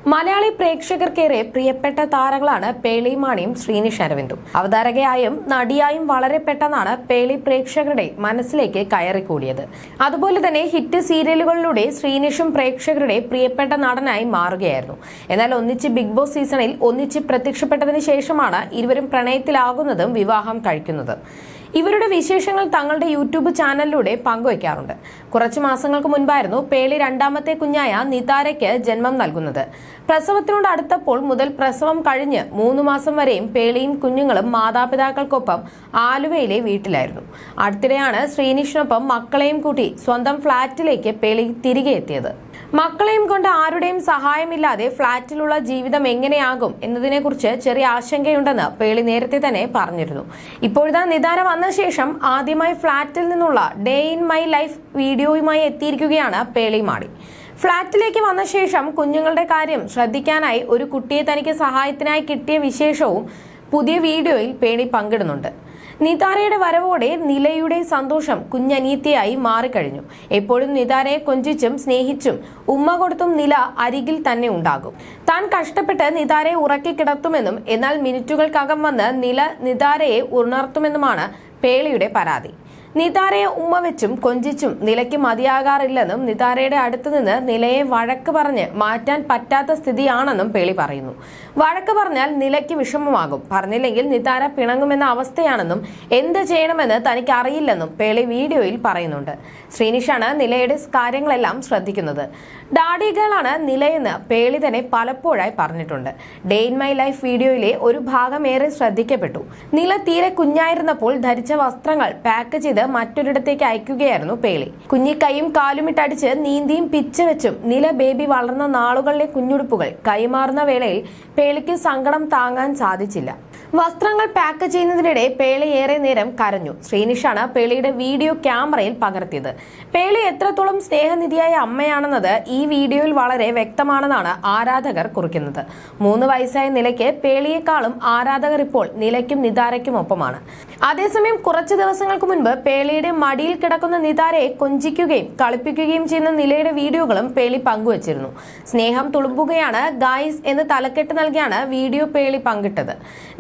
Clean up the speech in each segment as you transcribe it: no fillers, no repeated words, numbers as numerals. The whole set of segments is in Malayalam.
മലയാളി പ്രേക്ഷകർക്കേറെ പ്രിയപ്പെട്ട താരങ്ങളാണ് പേളി മാണിയും ശ്രീനിഷ് അരവിന്ദും. അവതാരകയായും നടിയായും വളരെ പെട്ടെന്നാണ് പേളി പ്രേക്ഷകരുടെ മനസ്സിലേക്ക് കയറിക്കൂടിയത്. അതുപോലെ തന്നെ ഹിറ്റ് സീരിയലുകളിലൂടെ ശ്രീനിഷും പ്രേക്ഷകരുടെ പ്രിയപ്പെട്ട നടനായി മാറുകയായിരുന്നു. എന്നാൽ ഒന്നിച്ച് ബിഗ് ബോസ് സീസണിൽ ഒന്നിച്ച് പ്രത്യക്ഷപ്പെട്ടതിന് ശേഷമാണ് ഇരുവരും പ്രണയത്തിലാകുന്നതും വിവാഹം കഴിക്കുന്നതും. ഇവരുടെ വിശേഷങ്ങൾ തങ്ങളുടെ യൂട്യൂബ് ചാനലിലൂടെ പങ്കുവയ്ക്കാറുണ്ട്. കുറച്ചു മാസങ്ങൾക്ക് മുൻപായിരുന്നു പേളി രണ്ടാമത്തെ കുഞ്ഞായ നിതാരയ്ക്ക് ജന്മം നൽകുന്നത്. പ്രസവത്തിനോട് അടുത്തപ്പോൾ മുതൽ പ്രസവം കഴിഞ്ഞ് 3 മാസം വരെയും പേളിയും കുഞ്ഞുങ്ങളും മാതാപിതാക്കൾക്കൊപ്പം ആലുവയിലെ വീട്ടിലായിരുന്നു. അടുത്തിടെയാണ് ശ്രീനിഷിനൊപ്പം മക്കളെയും കൂട്ടി സ്വന്തം ഫ്ളാറ്റിലേക്ക് പേളി തിരികെ എത്തിയത്. മക്കളെയും കൊണ്ട് ആരുടെയും സഹായമില്ലാതെ ഫ്ളാറ്റിലുള്ള ജീവിതം എങ്ങനെയാകും എന്നതിനെക്കുറിച്ച് ചെറിയ ആശങ്കയുണ്ടെന്ന് പേളി നേരത്തെ തന്നെ പറഞ്ഞിരുന്നു. ഇപ്പോഴത്തെ നിതാര വന്ന ശേഷം ആദ്യമായി ഫ്ളാറ്റിൽ നിന്നുള്ള ഡേ ഇൻ മൈ ലൈഫ് വീഡിയോയുമായി എത്തിയിരിക്കുകയാണ് പേളി മാണി. ഫ്ളാറ്റിലേക്ക് വന്ന ശേഷം കുഞ്ഞുങ്ങളുടെ കാര്യം ശ്രദ്ധിക്കാനായി ഒരു കുട്ടിയെ തനിക്ക് സഹായത്തിനായി കിട്ടിയ വിശേഷവും പുതിയ വീഡിയോയിൽ പേളി പങ്കിടുന്നുണ്ട്. നിതാരയുടെ വരവോടെ നിലയുടെ സന്തോഷം കുഞ്ഞനീത്തിയായി മാറിക്കഴിഞ്ഞു. എപ്പോഴും നിതാരയെ കൊഞ്ചിച്ചും സ്നേഹിച്ചും ഉമ്മ കൊടുത്തും നില അരികിൽ തന്നെ ഉണ്ടാകും. താൻ കഷ്ടപ്പെട്ട് നിതാരയെ ഉറക്കി കിടത്തുമെന്നും എന്നാൽ മിനിറ്റുകൾക്കകം വന്ന് നില നിതാരയെ ഉണർത്തുമെന്നുമാണ് പേളിയുടെ പരാതി. നിതാരയെ ഉമ്മ വെച്ചും കൊഞ്ചിച്ചും നിലയ്ക്ക് മതിയാകാറില്ലെന്നും നിതാരയുടെ അടുത്തുനിന്ന് നിലയെ വഴക്ക് പറഞ്ഞ് മാറ്റാൻ പറ്റാത്ത സ്ഥിതിയാണെന്നും പേളി പറയുന്നു. വഴക്ക് പറഞ്ഞാൽ നിലയ്ക്ക് വിഷമമാകും, പറഞ്ഞില്ലെങ്കിൽ നിതാര പിണങ്ങുമെന്ന അവസ്ഥയാണെന്നും എന്ത് ചെയ്യണമെന്ന് തനിക്ക് അറിയില്ലെന്നും പേളി വീഡിയോയിൽ പറയുന്നുണ്ട്. ശ്രീനിഷാണ് നിലയുടെ കാര്യങ്ങളെല്ലാം ശ്രദ്ധിക്കുന്നത്. ഡാഡി ഗേളാണ് നിലയെന്ന് പേളി തന്നെ പലപ്പോഴായി പറഞ്ഞിട്ടുണ്ട്. ഡേ ഇൻ മൈ ലൈഫ് വീഡിയോയിലെ ഒരു ഭാഗം ഏറെ ശ്രദ്ധിക്കപ്പെട്ടു. നില തീരെ കുഞ്ഞായിരുന്നപ്പോൾ ധരിച്ച വസ്ത്രങ്ങൾ പാക്ക് ചെയ്ത് മറ്റൊരിടത്തേക്ക് അയക്കുകയായിരുന്നു പേളി. കുഞ്ഞിക്കൈയും കാലുമിട്ടടിച്ച് നീന്തിയും പിച്ച് വെച്ചും നില ബേബി വളർന്ന നാളുകളിലെ കുഞ്ഞുടുപ്പുകൾ കൈമാറുന്ന വേളയിൽ പേളിക്ക് സങ്കടം താങ്ങാൻ സാധിച്ചില്ല. വസ്ത്രങ്ങൾ പാക്ക് ചെയ്യുന്നതിനിടെ പേളി ഏറെ നേരം കരഞ്ഞു. ശ്രീനിഷാണ് പേളിയുടെ വീഡിയോ ക്യാമറയിൽ പകർത്തിയത്. പേളി എത്രത്തോളം സ്നേഹനിധിയായ അമ്മയാണെന്നത് ഈ വീഡിയോയിൽ വളരെ വ്യക്തമാണെന്നാണ് ആരാധകർ കുറിക്കുന്നത്. 3 വയസ്സായ നിലയ്ക്ക് പേളിയെക്കാളും ആരാധകർ ഇപ്പോൾ നിലയ്ക്കും നിതാരയ്ക്കും ഒപ്പമാണ്. അതേസമയം കുറച്ച് ദിവസങ്ങൾക്ക് മുൻപ് പേളിയുടെ മടിയിൽ കിടക്കുന്ന നിതാരയെ കൊഞ്ചിക്കുകയും കളിപ്പിക്കുകയും ചെയ്യുന്ന നിലയുടെ വീഡിയോകളും പേളി പങ്കുവച്ചിരുന്നു. സ്നേഹം തുളുമ്പുകയാണ് ഗായ്സ് എന്ന് തലക്കെട്ട് നൽകിയാണ് വീഡിയോ പേളി പങ്കിട്ടത്.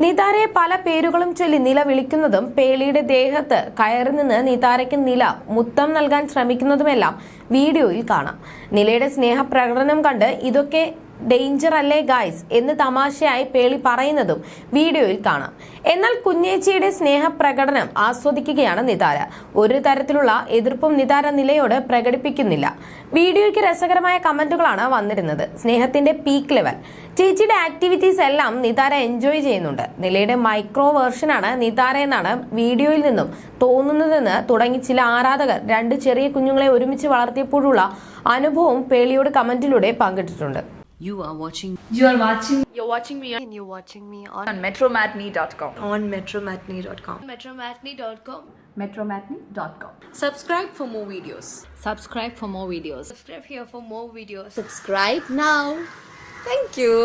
നിതാരയെ പല പേരുകളും ചൊല്ലി നില വിളിക്കുന്നതും പേളിയുടെ ദേഹത്ത് കയറി നിന്ന് നിതാരയ്ക്ക് നില മുത്തം നൽകാൻ ശ്രമിക്കുന്നതുമെല്ലാം വീഡിയോയിൽ കാണാം. നിലയുടെ സ്നേഹപ്രകടനം കണ്ട് ഇതൊക്കെ ഡേഞ്ചർ അല്ലേ ഗായ്സ് എന്ന് തമാശയായി പേളി പറയുന്നതും വീഡിയോയിൽ കാണാം. എന്നാൽ കുഞ്ഞേച്ചിയുടെ സ്നേഹപ്രകടനം ആസ്വദിക്കുകയാണ് നിതാര. ഒരു തരത്തിലുള്ള എതിർപ്പും നിതാര നിലയോട് പ്രകടിപ്പിക്കുന്നില്ല. വീഡിയോയ്ക്ക് രസകരമായ കമന്റുകളാണ് വന്നിരുന്നത്. സ്നേഹത്തിന്റെ പീക്ക് ലെവൽ. ചേച്ചിയുടെ ആക്ടിവിറ്റീസ് എല്ലാം നിതാര എൻജോയ് ചെയ്യുന്നുണ്ട്. നിലയുടെ മൈക്രോ വേർഷനാണ് നിതാര എന്നാണ് വീഡിയോയിൽ നിന്നും തോന്നുന്നതെന്ന് തുടങ്ങി ചില ആരാധകർ 2 ചെറിയ കുഞ്ഞുങ്ങളെ ഒരുമിച്ച് വളർത്തിയപ്പോഴുള്ള അനുഭവം പേളിയോട് കമന്റിലൂടെ പങ്കിട്ടിട്ടുണ്ട്. You're watching me on metromatney.com. on metromatney.com. metromatney.com. Subscribe for more videos. Subscribe for more videos. Subscribe here for more videos. Subscribe now. Thank you.